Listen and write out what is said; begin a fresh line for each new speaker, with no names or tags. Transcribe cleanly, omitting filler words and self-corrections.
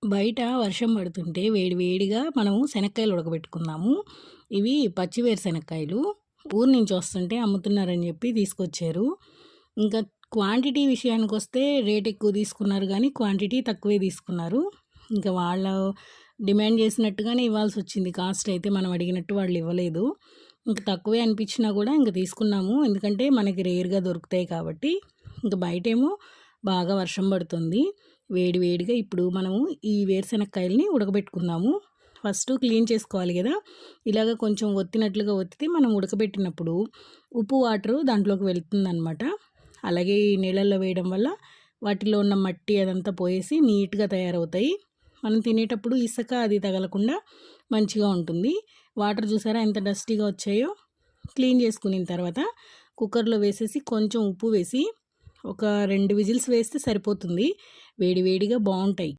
బయట వర్షం పడుతుంటే వేడి వేడిగా మనము శనక్కాయలు ఉడకబెట్టుకుందాము. ఇవి పచ్చి వేరుశెనక్కాయలు. ఊరు నుంచి వస్తుంటే అమ్ముతున్నారని చెప్పి తీసుకొచ్చారు. ఇంకా క్వాంటిటీ విషయానికొస్తే రేట్ ఎక్కువ తీసుకున్నారు గానీ, క్వాంటిటీ తక్కువే తీసుకున్నారు. ఇంకా వాళ్ళు డిమాండ్ చేసినట్టుగానే ఇవ్వాల్సొచ్చింది. కాస్ట్ అయితే మనం అడిగినట్టు వాళ్ళు ఇవ్వలేదు. ఇంక తక్కువే అనిపించినా కూడా ఇంక తీసుకున్నాము. ఎందుకంటే మనకి రేర్‌గా దొరుకుతాయి కాబట్టి. ఇంక బయటేమో బాగా వర్షం పడుతుంది. వేడి వేడిగా ఇప్పుడు మనము ఈ వేరుశెనక్కాయలని ఉడకబెట్టుకుందాము. ఫస్ట్ క్లీన్ చేసుకోవాలి కదా! ఇలాగ కొంచెం ఒత్తినట్లుగా ఒత్తితే మనం ఉడకబెట్టినప్పుడు ఉప్పు వాటరు దాంట్లోకి వెళ్తుందనమాట. అలాగే ఈ నీళ్ళల్లో వేయడం వల్ల వాటిలో ఉన్న మట్టి అదంతా పోయేసి నీట్‌గా తయారవుతాయి. మనం తినేటప్పుడు ఇసక అది తగలకుండా మంచిగా ఉంటుంది. వాటర్ చూసారా ఎంత డస్టీగా వచ్చాయో? క్లీన్ చేసుకునిన తర్వాత కుక్కర్‌లో వేసేసి కొంచెం ఉప్పు వేసి ఒక 2 విజిల్స్ వేస్తే సరిపోతుంది. వేడి వేడిగా బావుంటాయి.